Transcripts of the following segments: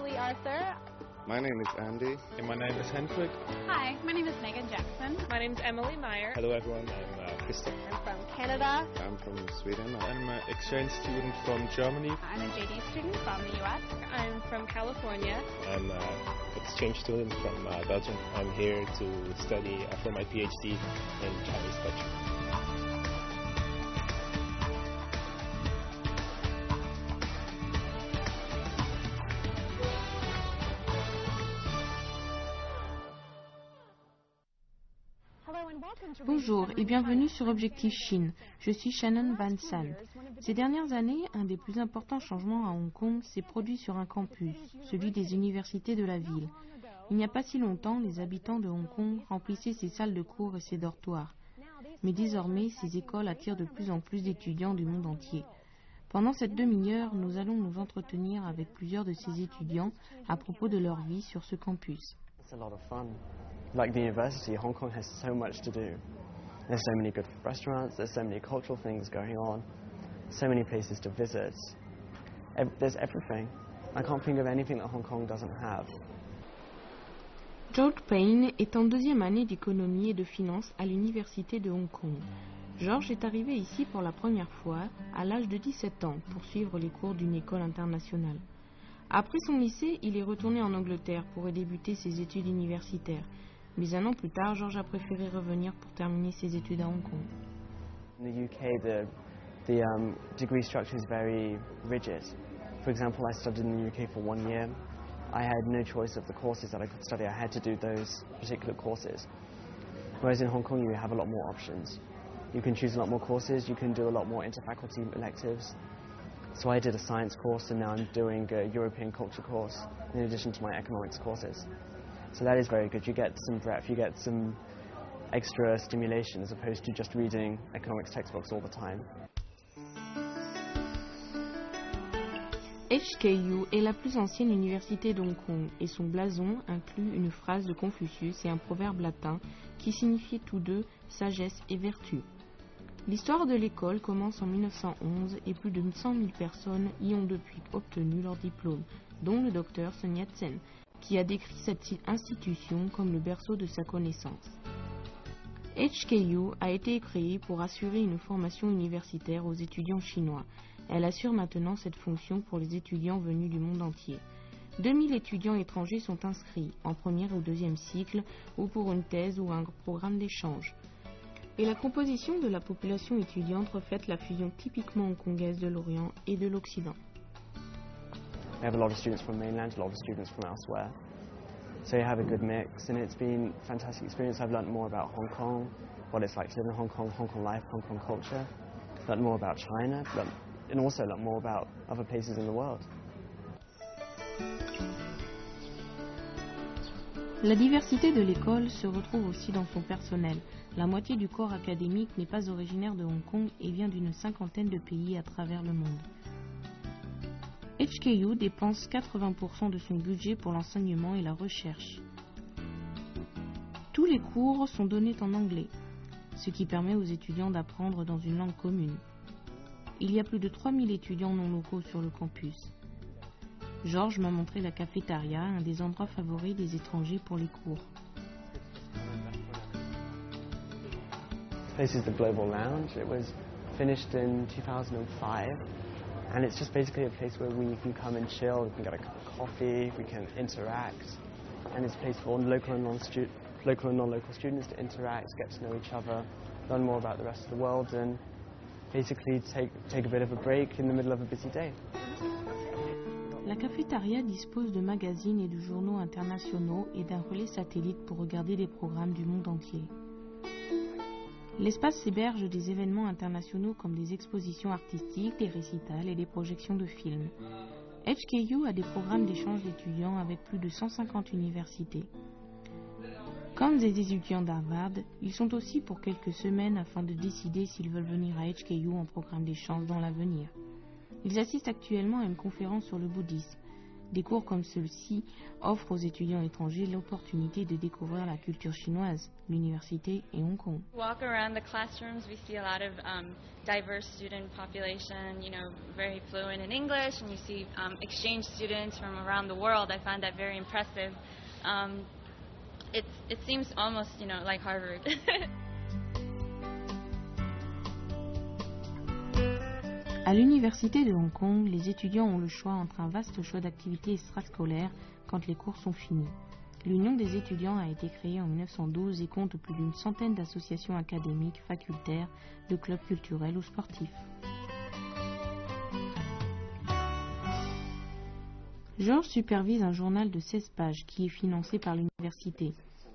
Lee Arthur. My name is Andy. And my name is Hendrik. Hi, my name is Megan Jackson. My name is Emily Meyer. Hello everyone, I'm Christoph. I'm from Canada. I'm from Sweden. I'm an exchange student from Germany. I'm a JD student from the US. I'm from California. I'm an exchange student from Belgium. I'm here to study for my PhD in Chinese culture. Bonjour et bienvenue sur Objectif Chine. Je suis Shannon Van San. Ces dernières années, un des plus importants changements à Hong Kong s'est produit sur un campus, celui des universités de la ville. Il n'y a pas si longtemps, les habitants de Hong Kong remplissaient ces salles de cours et ces dortoirs. Mais désormais, ces écoles attirent de plus en plus d'étudiants du monde entier. Pendant cette demi-heure, nous allons nous entretenir avec plusieurs de ces étudiants à propos de leur vie sur ce campus. It's a lot of fun. Like the university, Hong Kong has so much to do. There's so many good restaurants, there's so many cultural things going on, so many places to visit. There's everything. I can't think of anything that Hong Kong doesn't have. George Payne est en deuxième année d'économie et de finance à l'université de Hong Kong. George est arrivé ici pour la première fois à l'âge de 17 ans pour suivre les cours d'une école internationale. Après son lycée, il est retourné en Angleterre pour y débuter ses études universitaires. Mais un an plus tard, George a préféré revenir pour terminer ses études à Hong Kong. In the UK, the degree structure is very rigid. For example, I studied in the UK for 1 year. I had no choice of the courses that I could study. I had to do those particular courses. Whereas in Hong Kong, you have a lot more options. You can choose a lot more courses. You can do a lot more inter-faculty electives. So I did a science course, and now I'm doing a European culture course in addition to my economics courses. So that is very good. You get some breadth, you get some extra stimulation as opposed to just reading economics textbooks all the time. HKU est la plus ancienne université d'Hong Kong et son blason inclut une phrase de Confucius et un proverbe latin qui signifiaient tous deux sagesse et vertu. L'histoire de l'école commence en 1911 et plus de 100 000 personnes y ont depuis obtenu leur diplôme, dont le docteur Sun Yat-sen, qui a décrit cette institution comme le berceau de sa connaissance. HKU a été créée pour assurer une formation universitaire aux étudiants chinois. Elle assure maintenant cette fonction pour les étudiants venus du monde entier. 2000 étudiants étrangers sont inscrits, en première ou deuxième cycle, ou pour une thèse ou un programme d'échange. Et la composition de la population étudiante reflète la fusion typiquement hongkongaise de l'Orient et de l'Occident. We have a lot of students from mainland, a lot of students from elsewhere. So you have a good mix, and it's been a fantastic experience. I've learned more about Hong Kong, what it's like to live in Hong Kong life, Hong Kong culture. Learned more about China, and also learned more about other places in the world. La diversité de l'école se retrouve aussi dans son personnel. La moitié du corps académique n'est pas originaire de Hong Kong et vient d'une cinquantaine de pays à travers le monde. HKU dépense 80% de son budget pour l'enseignement et la recherche. Tous les cours sont donnés en anglais, ce qui permet aux étudiants d'apprendre dans une langue commune. Il y a plus de 3000 étudiants non locaux sur le campus. Georges m'a montré la cafétéria, un des endroits favoris des étrangers pour les cours. This is the Global Lounge. It was finished in 2005. And it's just basically a place where we can come and chill, we can get a cup of coffee, we can interact. And it's a place for local and non-local students to interact, get to know each other, learn more about the rest of the world, and basically take a bit of a break in the middle of a busy day. La cafétéria dispose de magazines et de journaux internationaux et d'un relais satellite pour regarder des programmes du monde entier. L'espace héberge des événements internationaux comme des expositions artistiques, des récitals et des projections de films. HKU a des programmes d'échange d'étudiants avec plus de 150 universités. Comme des étudiants d'Harvard, ils sont aussi pour quelques semaines afin de décider s'ils veulent venir à HKU en programme d'échange dans l'avenir. Ils assistent actuellement à une conférence sur le bouddhisme. Des cours comme ceux-ci offrent aux étudiants étrangers l'opportunité de découvrir la culture chinoise, l'université et Hong Kong. Walk around the classrooms, we see a lot of diverse student population, very fluent in English, and you see exchange students from around the world. I find that very impressive. It seems almost, like Harvard. À l'université de Hong Kong, les étudiants ont le choix entre un vaste choix d'activités extrascolaires quand les cours sont finis. L'Union des étudiants a été créée en 1912 et compte plus d'une centaine d'associations académiques, facultaires, de clubs culturels ou sportifs. Georges supervise un journal de 16 pages qui est financé par l'université.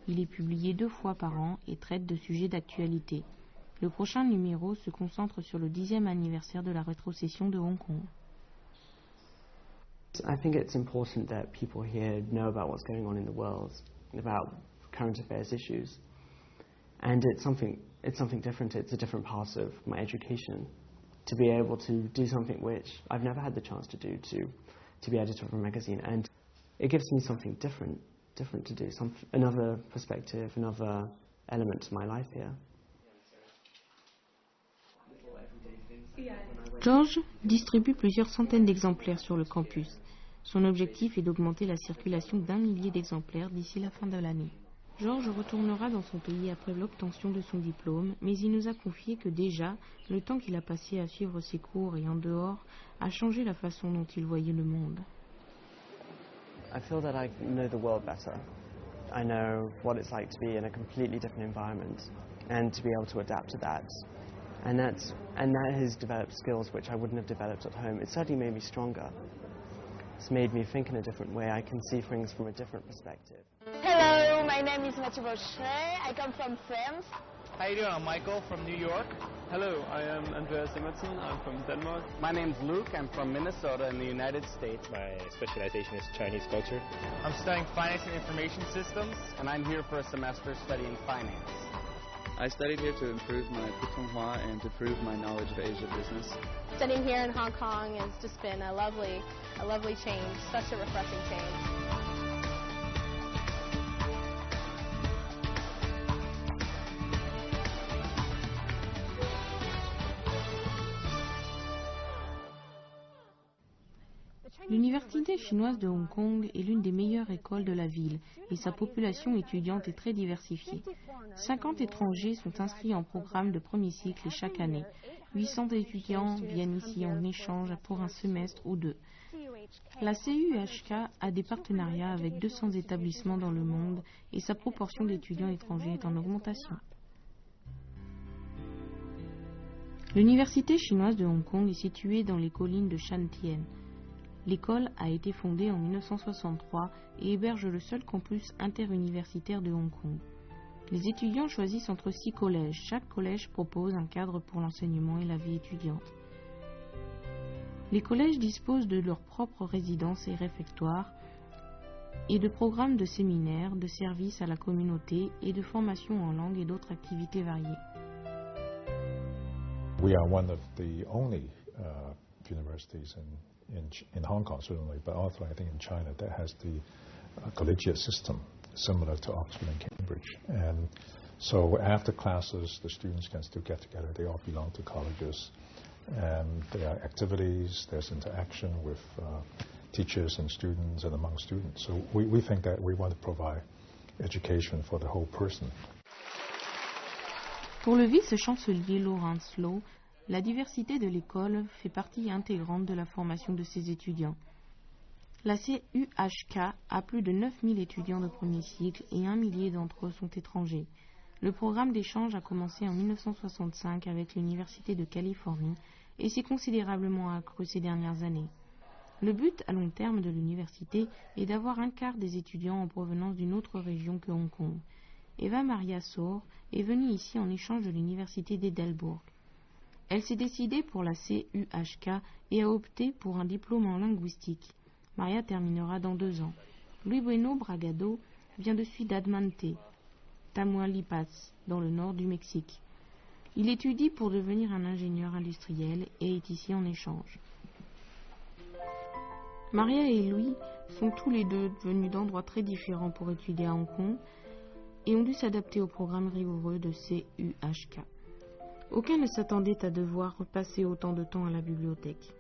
Il est publié 2 fois par an et traite de sujets d'actualité. Le prochain numéro se concentre sur le 10e anniversaire de la rétrocession de Hong Kong. I think it's important that people here know about what's going on in the world, about current affairs issues. And it's something different. It's a different part of my education. To be able to do something which I've never had the chance to do, to be editor of a magazine. And it gives me something different to do, another perspective, another element to my life here. George distribue plusieurs centaines d'exemplaires sur le campus. Son objectif est d'augmenter la circulation d'1 millier d'exemplaires d'ici la fin de l'année. George retournera dans son pays après l'obtention de son diplôme, mais il nous a confié que déjà, le temps qu'il a passé à suivre ses cours et en dehors a changé la façon dont il voyait le monde. I feel that I know the world better. I know what it's like to be in a completely different environment and to be able to adapt to that. And that has developed skills which I wouldn't have developed at home. It certainly made me stronger. It's made me think in a different way. I can see things from a different perspective. Hello, my name is Mathieu Bauchet. I come from France. How you doing? I'm Michael from New York. Hello, I am Andreas Simonsen. I'm from Denmark. My name's Luke. I'm from Minnesota in the United States. My specialization is Chinese culture. I'm studying finance and information systems, and I'm here for a semester studying finance. I studied here to improve my Putonghua and to improve my knowledge of Asia business. Studying here in Hong Kong has just been a lovely change, such a refreshing change. L'université chinoise de Hong Kong est l'une des meilleures écoles de la ville et sa population étudiante est très diversifiée. 50 étrangers sont inscrits en programme de premier cycle et chaque année. 800 étudiants viennent ici en échange pour un semestre ou 2. La CUHK a des partenariats avec 200 établissements dans le monde et sa proportion d'étudiants étrangers est en augmentation. L'université chinoise de Hong Kong est située dans les collines de Shantian. L'école a été fondée en 1963 et héberge le seul campus interuniversitaire de Hong Kong. Les étudiants choisissent entre 6 collèges. Chaque collège propose un cadre pour l'enseignement et la vie étudiante. Les collèges disposent de leur propre résidence et réfectoire et de programmes de séminaires, de services à la communauté et de formation en langue et d'autres activités variées. We are one of the only universities in Hong Kong, certainly, but also I think in China that has the collegiate system similar to Oxford and Cambridge. And so after classes, the students can still get together. They all belong to colleges. And there are activities, there's interaction with teachers and students and among students. So we think that we want to provide education for the whole person. Pour le vice-chancelier Lawrence Loh, la diversité de l'école fait partie intégrante de la formation de ses étudiants. La CUHK a plus de 9000 étudiants de premier cycle et 1 millier d'entre eux sont étrangers. Le programme d'échange a commencé en 1965 avec l'Université de Californie et s'est considérablement accru ces dernières années. Le but à long terme de l'université est d'avoir un quart des étudiants en provenance d'une autre région que Hong Kong. Eva Maria Saur est venue ici en échange de l'Université d'Edelbourg. Elle s'est décidée pour la CUHK et a opté pour un diplôme en linguistique. Maria terminera dans 2 ans. Luis Bueno Bragado vient de Ciudad-Mante, Tamaulipas, dans le nord du Mexique. Il étudie pour devenir un ingénieur industriel et est ici en échange. Maria et Louis sont tous les deux venus d'endroits très différents pour étudier à Hong Kong et ont dû s'adapter au programme rigoureux de CUHK. Aucun ne s'attendait à devoir passer autant de temps à la bibliothèque.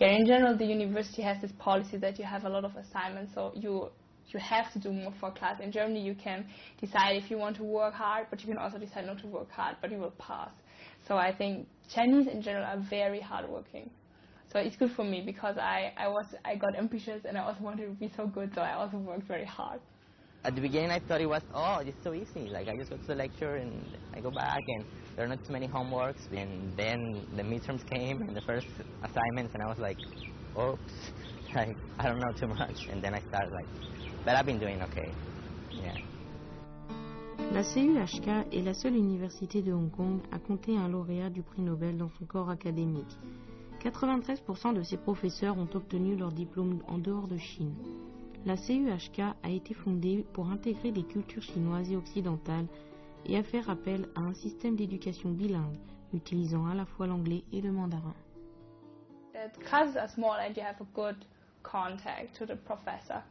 Yeah, in general, the university has this policy that you have a lot of assignments, so you have to do more for class. In Germany, you can decide if you want to work hard, but you can also decide not to work hard, but you will pass. So I think Chinese in general are very hardworking. So it's good for me because I got ambitious and I also wanted to be so good, so I also worked very hard. At the beginning, I thought it was, it's so easy. Like, I just go to the lecture and I go back and there are not too many homeworks. And then the midterms came and the first assignments and I was like, oops, like, I don't know too much. And then I started but I've been doing okay, yeah. La CUHK est la seule université de Hong Kong à compter un lauréat du prix Nobel dans son corps académique. 93% de ses professeurs ont obtenu leur diplôme en dehors de Chine. La CUHK a été fondée pour intégrer les cultures chinoises et occidentales et a fait appel à un système d'éducation bilingue, utilisant à la fois l'anglais et le mandarin. The classes are small and you have a good contact to the professor.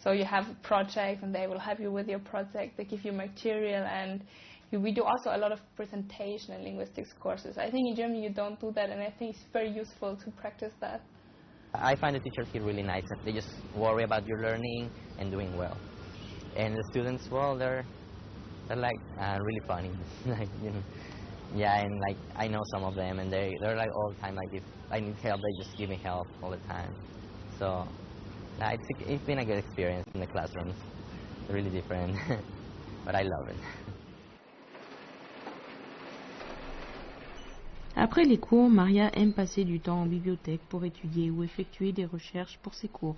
So you have projects and they will help you with your project, they give you material, and we do also a lot of presentation and linguistics courses. I think in Germany you don't do that, and I think it's very useful to practice that. I find the teachers here really nice. They just worry about your learning and doing well. And the students, well, they're really funny. Yeah, and I know some of them, and they're all the time if I need help, they just give me help all the time. So it's been a good experience in the classrooms. It's really different, but I love it. Après les cours, Maria aime passer du temps en bibliothèque pour étudier ou effectuer des recherches pour ses cours.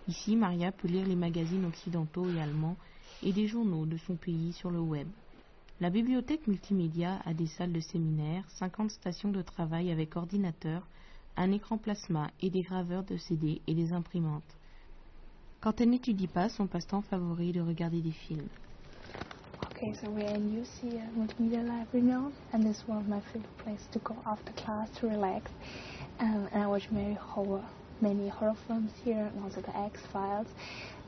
Ici, Maria peut lire les magazines occidentaux et allemands et des journaux de son pays sur le web. La bibliothèque multimédia a des salles de séminaire, 50 stations de travail avec ordinateur, un écran plasma et des graveurs de CD et des imprimantes. Quand elle n'étudie pas, son passe-temps favori est de regarder des films. Okay, so we're in UC Multimedia Library now, and this is one of my favorite places to go after class to relax. And I watch many horror films here, and also the X-Files.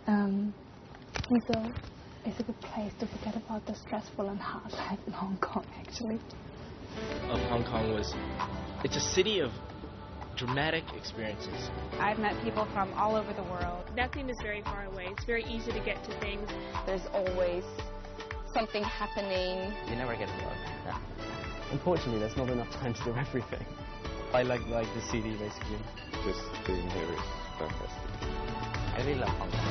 So it's a good place to forget about the stressful and hard life in Hong Kong, actually. Hong Kong it's a city of dramatic experiences. I've met people from all over the world. Nothing is very far away. It's very easy to get to things. There's always something happening. You never get bored. Yeah. Unfortunately, there's not enough time to do everything. I like the city, basically. Just being here is fantastic. I really love Hong Kong.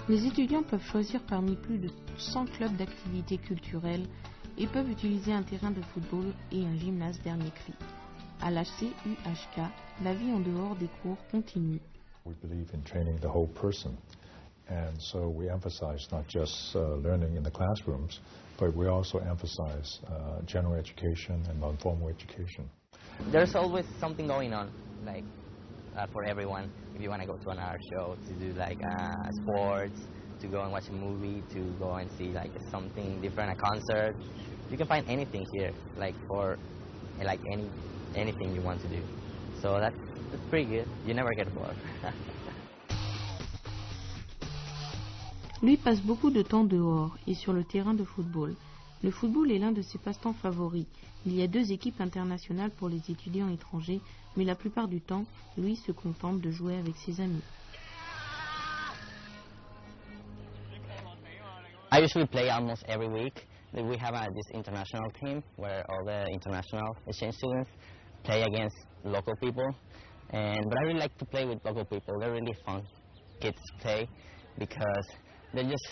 Les étudiants peuvent choisir parmi plus de 100 clubs d'activités culturelles et peuvent utiliser un terrain de football et un gymnase dernier cri. À la CUHK, la vie en dehors des cours continue. We believe in training the whole person, and so we emphasize not just learning in the classrooms, but we also emphasize general education and non-formal education. There's always something going on, for everyone. If you want to go to an art show, to do sports, to go and watch a movie, to go and see something different, a concert, you can find anything here, for anything you want to do. So that's pretty good. You never get bored. Lui passe beaucoup de temps dehors et sur le terrain de football. Le football est l'un de ses passe-temps favoris. Il y a 2 équipes internationales pour les étudiants étrangers, mais la plupart du temps, lui se contente de jouer avec ses amis. I usually play almost every week. We have this international team where all the international exchange students play against local people. But I really like to play with local people. They're really fun kids to play because they're just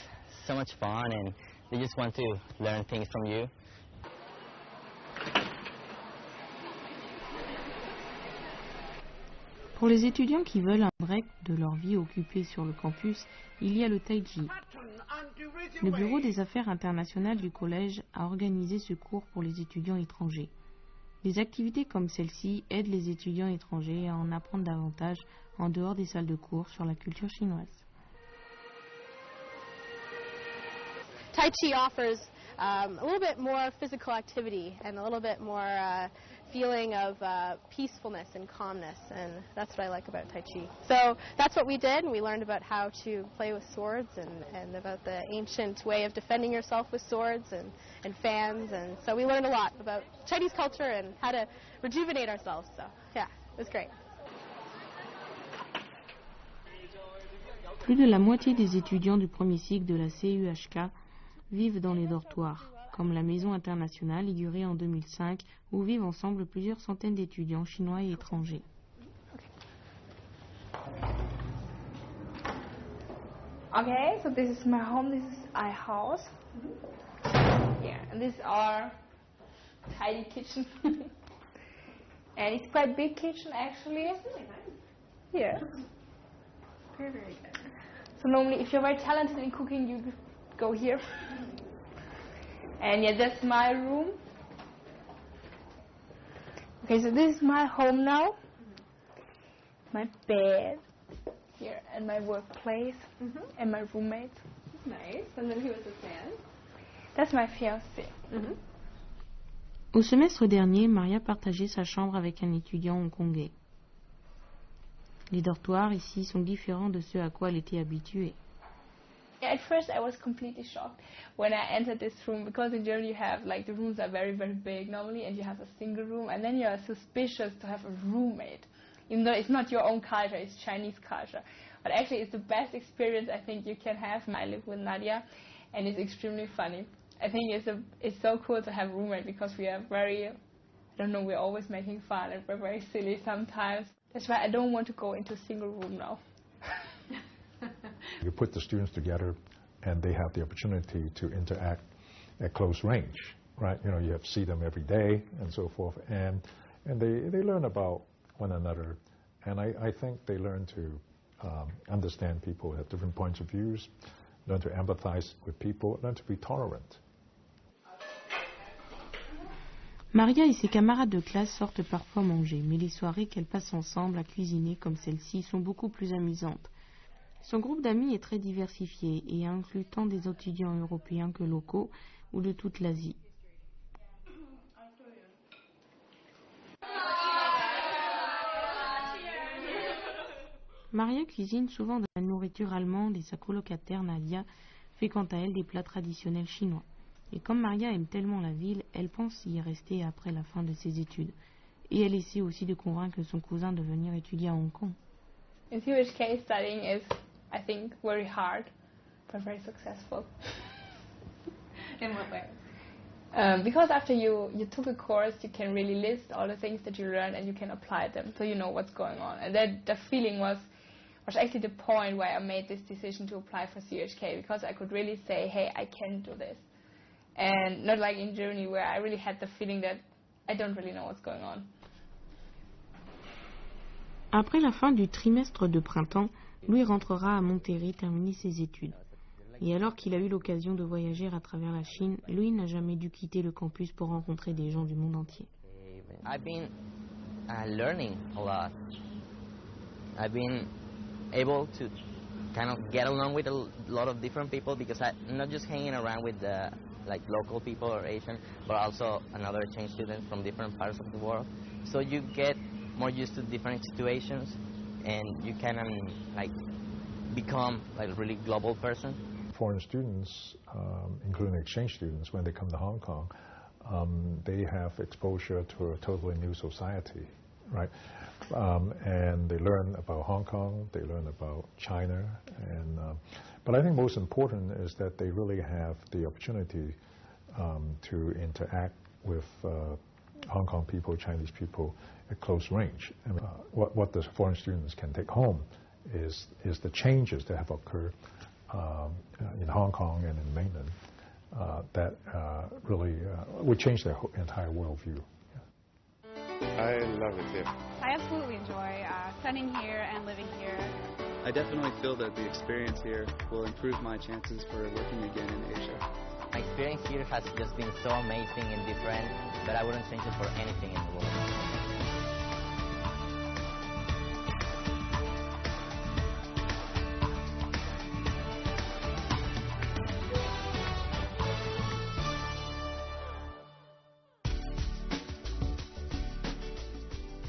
so much fun and they just want to learn things from you. Pour les étudiants qui veulent un break de leur vie occupée sur le campus, il y a le Tai Chi. Le Bureau des Affaires internationales du collège a organisé ce cours pour les étudiants étrangers. Des activités comme celle-ci aident les étudiants étrangers à en apprendre davantage en dehors des salles de cours sur la culture chinoise. Tai Chi offers a little bit more physical activity and a little bit more feeling of peacefulness and calmness, and that's what I like about Tai Chi. So that's what we did, and we learned about how to play with swords and about the ancient way of defending yourself with swords and fans, and so we learned a lot about Chinese culture and how to rejuvenate ourselves, so yeah, it was great. Plus de la moitié des étudiants du premier cycle de la CUHK vivent dans les dortoirs, comme la Maison internationale inaugurée en 2005, où vivent ensemble plusieurs centaines d'étudiants chinois et étrangers. Okay, so this is my home, this is our house. Yeah, and this is our tidy kitchen. And it's quite big kitchen actually. It's really nice. Yeah. Very, very good. So normally if you're very talented in cooking, you go here. And yeah, that's my room. Okay, so this is my home now. My bed here and my workplace and my roommates. Nice. And then who is this man? That's my fiancé. Au semestre dernier, Maria partageait sa chambre avec un étudiant hongkongais. Les dortoirs ici sont différents de ceux à quoi elle était habituée. At first I was completely shocked when I entered this room, because in Germany you have, like, the rooms are very, very big normally, and you have a single room, and then you are suspicious to have a roommate, even though it's not your own culture, it's Chinese culture. But actually it's the best experience I think you can have. I live with Nadia, and it's extremely funny. I think it's so cool to have a roommate, because we are very, I don't know, we're always making fun and we're very silly sometimes. That's why I don't want to go into a single room now. You put the students together and they have the opportunity to interact at close range, right? You know, you have to see them every day and so forth, and they learn about one another, and I think they learn to understand people who have different points of views, learn to empathize with people, learn to be tolerant. Maria et ses camarades de classe sortent parfois manger, mais les soirées qu'elles passent ensemble à cuisiner comme celle-ci sont beaucoup plus amusantes. Son groupe d'amis est très diversifié et inclut tant des étudiants européens que locaux ou de toute l'Asie. Maria cuisine souvent de la nourriture allemande et sa colocataire Nadia fait quant à elle des plats traditionnels chinois. Et comme Maria aime tellement la ville, elle pense y rester après la fin de ses études. Et elle essaie aussi de convaincre son cousin de venir étudier à Hong Kong. In CUHK, studying is, I think, very hard, but very successful. In what way? Because after you took a course, you can really list all the things that you learned and you can apply them, so you know what's going on. And that the feeling was actually the point where I made this decision to apply for CUHK, because I could really say, hey, I can do this. And not like in Germany, where I really had the feeling that I don't really know what's going on. Après la fin du trimestre de printemps, Louis rentrera à Monterrey terminer ses études. Et alors qu'il a eu l'occasion de voyager à travers la Chine, Louis n'a jamais dû quitter le campus pour rencontrer des gens du monde entier. I've been learning a lot. I've been able to kind of get along with a lot of different people, because I'm not just hanging around with the local people or Asian, but also another exchange students from different parts of the world. So you get more used to different situations, and you can become a really global person. Foreign students, including exchange students, when they come to Hong Kong, they have exposure to a totally new society, right? And they learn about Hong Kong, they learn about China, and but I think most important is that they really have the opportunity to interact with Hong Kong people, Chinese people at close range. And, what the foreign students can take home is the changes that have occurred in Hong Kong and in mainland that really would change their entire worldview. I love it here. I absolutely enjoy studying here and living here. I definitely feel that the experience here will improve my chances for working again in Asia. My experience here has just been so amazing and different that I wouldn't change it for anything in the world.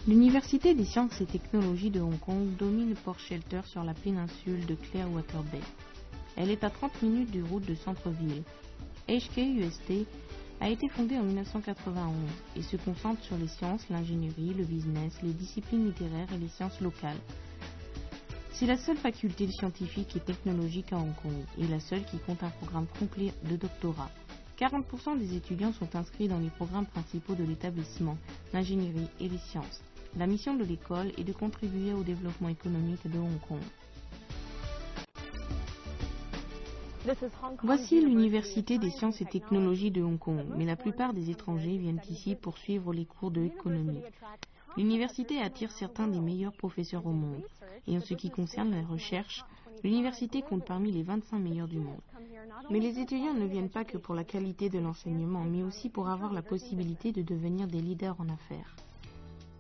L'Université des sciences et technologies de Hong Kong domine Port Shelter sur la péninsule de Clearwater Bay. Elle est à 30 minutes de route de centre-ville. HKUST a été fondée en 1991 et se concentre sur les sciences, l'ingénierie, le business, les disciplines littéraires et les sciences locales. C'est la seule faculté scientifique et technologique à Hong Kong et la seule qui compte un programme complet de doctorat. 40% des étudiants sont inscrits dans les programmes principaux de l'établissement, l'ingénierie et les sciences. La mission de l'école est de contribuer au développement économique de Hong Kong. Voici l'Université des sciences et technologies de Hong Kong, mais la plupart des étrangers viennent ici pour suivre les cours de économie. L'université attire certains des meilleurs professeurs au monde, et en ce qui concerne la recherche, l'université compte parmi les 25 meilleurs du monde. Mais les étudiants ne viennent pas que pour la qualité de l'enseignement, mais aussi pour avoir la possibilité de devenir des leaders en affaires.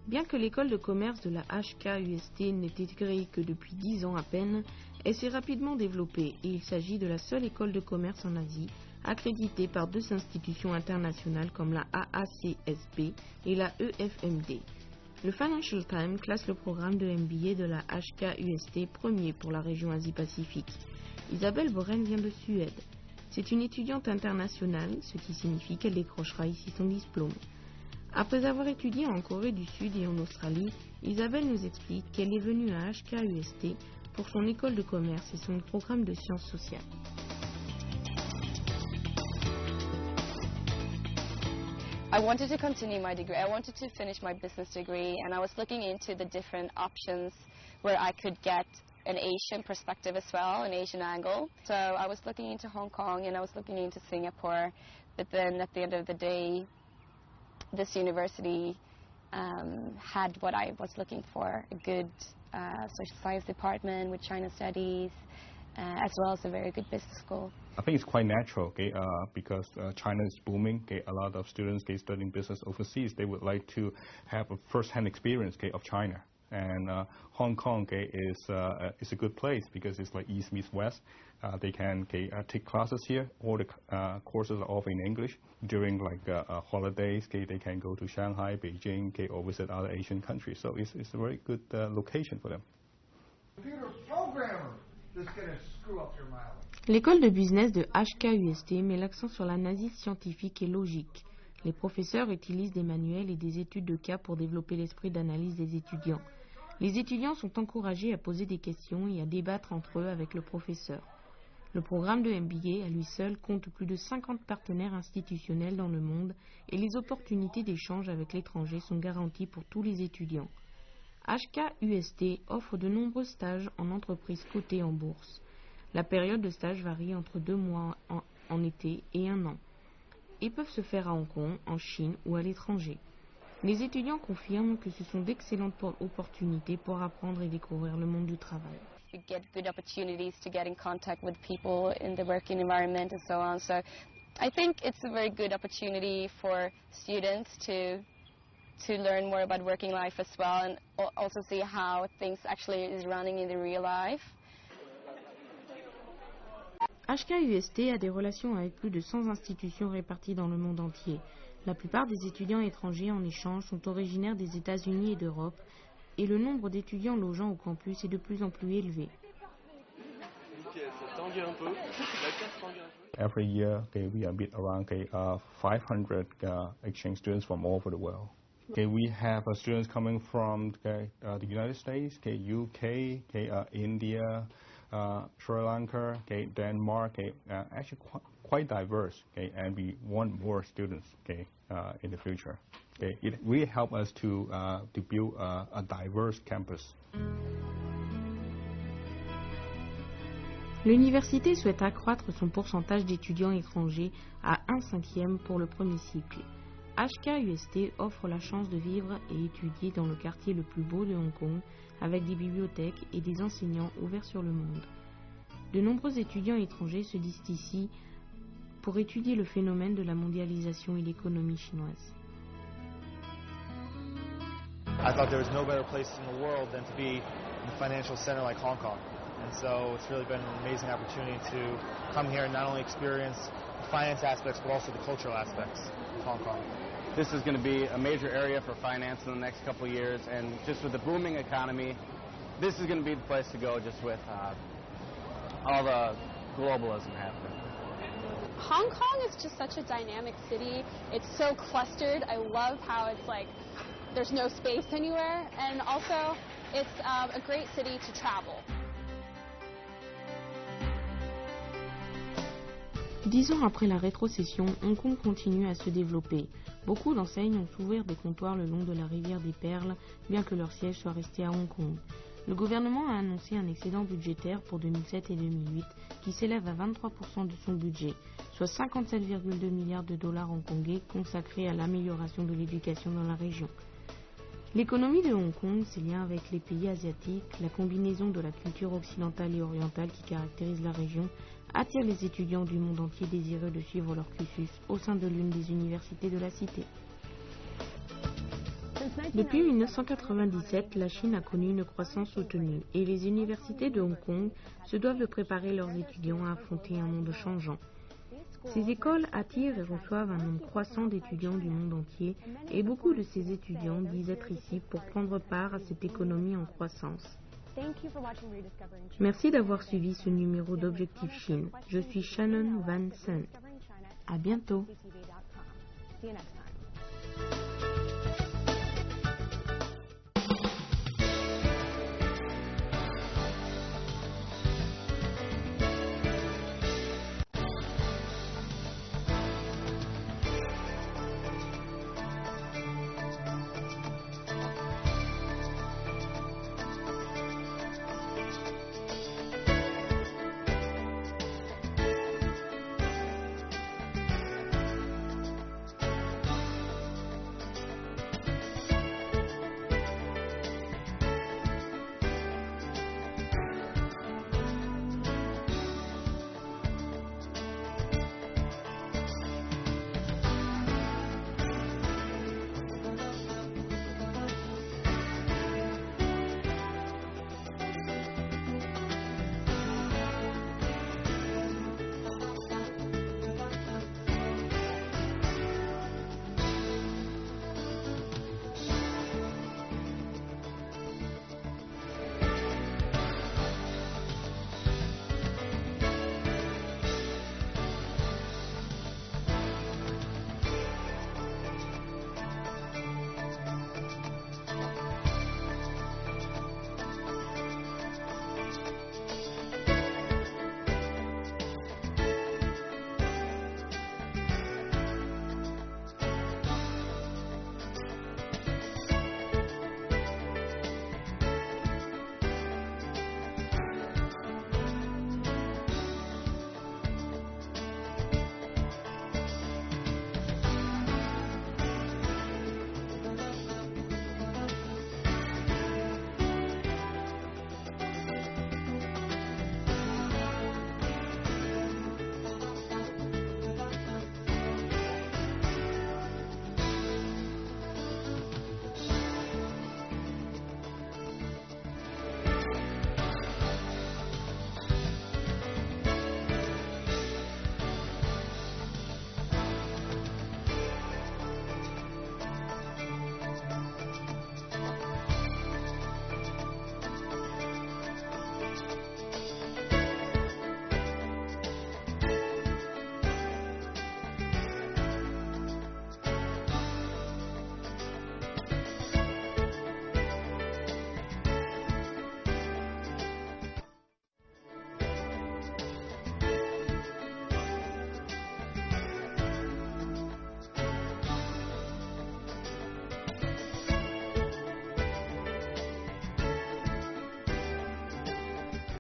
Bien que l'école de commerce de la HKUST n'ait été créée que depuis 10 ans à peine, elle s'est rapidement développée et il s'agit de la seule école de commerce en Asie accréditée par 2 institutions internationales comme la AACSB et la EFMD. Le Financial Times classe le programme de MBA de la HKUST premier pour la région Asie-Pacifique. Isabelle Boren vient de Suède. C'est une étudiante internationale, ce qui signifie qu'elle décrochera ici son diplôme. Après avoir étudié en Corée du Sud et en Australie, Isabelle nous explique qu'elle est venue à HKUST pour son école de commerce et son programme de sciences sociales. I wanted to continue my degree. I wanted to finish my business degree, and I was looking into the different options where I could get an Asian perspective as well, an Asian angle. So I was looking into Hong Kong and I was looking into Singapore, but then at the end of the day, this university had what I was looking for, a good social science department with China studies, as well as a very good business school. I think it's quite natural, because China is booming. A lot of students studying business overseas, they would like to have a first-hand experience of China. And Hong Kong is a good place because it's like East meets West. They can take classes here. All the courses are offered in English. During holidays, they can go to Shanghai, Beijing, or visit other Asian countries. So it's a very good location for them. Computer programmer that's going to screw up your mileage. L'école de business de HKUST met l'accent sur l'analyse scientifique et logique. Les professeurs utilisent des manuels et des études de cas pour développer l'esprit d'analyse des étudiants. Les étudiants sont encouragés à poser des questions et à débattre entre eux avec le professeur. Le programme de MBA, à lui seul, compte plus de 50 partenaires institutionnels dans le monde et les opportunités d'échange avec l'étranger sont garanties pour tous les étudiants. HKUST offre de nombreux stages en entreprises cotées en bourse. La période de stage varie entre 2 mois en été et 1 an. Ils peuvent se faire à Hong Kong, en Chine ou à l'étranger. Les étudiants confirment que ce sont d'excellentes opportunités pour apprendre et découvrir le monde du travail. You get good opportunities to get in contact with people in the working environment and so on. So I think it's a very good opportunity for students to learn more about working life as well and also see how things actually is running in the real life. HKUST a des relations avec plus de 100 institutions réparties dans le monde entier. La plupart des étudiants étrangers en échange sont originaires des États-Unis et d'Europe, et le nombre d'étudiants logeant au campus est de plus en plus élevé. Every year, we meet around 500 exchange students from all over the world. We have students coming from the United States, UK, India, Sri Lanka, Denmark, actually quite diverse, and we want more students in the future. It really helps us to build a diverse campus. L'université souhaite accroître son pourcentage d'étudiants étrangers à 1/5 pour le premier cycle. HKUST offre la chance de vivre et étudier dans le quartier le plus beau de Hong Kong, avec des bibliothèques et des enseignants ouverts sur le monde. De nombreux étudiants étrangers se disent ici pour étudier le phénomène de la mondialisation et l'économie chinoise. I thought there was no better place in the world than to be in a financial center like Hong Kong. And so it's really been an amazing opportunity to come here and not only experience the finance aspects but also the cultural aspects of Hong Kong. This is going to be a major area for finance in the next couple of years, and just with the booming economy, this is going to be the place to go just with all the globalism happening. Hong Kong is just such a dynamic city. It's so clustered. I love how it's like there's no space anywhere, and also it's a great city to travel. 10 ans après la rétrocession, Hong Kong continue à se développer. Beaucoup d'enseignes ont ouvert des comptoirs le long de la rivière des Perles, bien que leur siège soit resté à Hong Kong. Le gouvernement a annoncé un excédent budgétaire pour 2007 et 2008 qui s'élève à 23% de son budget, soit 57,2 milliards de dollars hongkongais consacrés à l'amélioration de l'éducation dans la région. L'économie de Hong Kong, ses liens avec les pays asiatiques, la combinaison de la culture occidentale et orientale qui caractérise la région, attire les étudiants du monde entier désireux de suivre leur cursus au sein de l'une des universités de la cité. Depuis 1997, la Chine a connu une croissance soutenue et les universités de Hong Kong se doivent de préparer leurs étudiants à affronter un monde changeant. Ces écoles attirent et reçoivent un nombre croissant d'étudiants du monde entier et beaucoup de ces étudiants disent être ici pour prendre part à cette économie en croissance. Merci d'avoir suivi ce numéro d'Objectif Chine. Je suis Shannon Van Sen. À bientôt.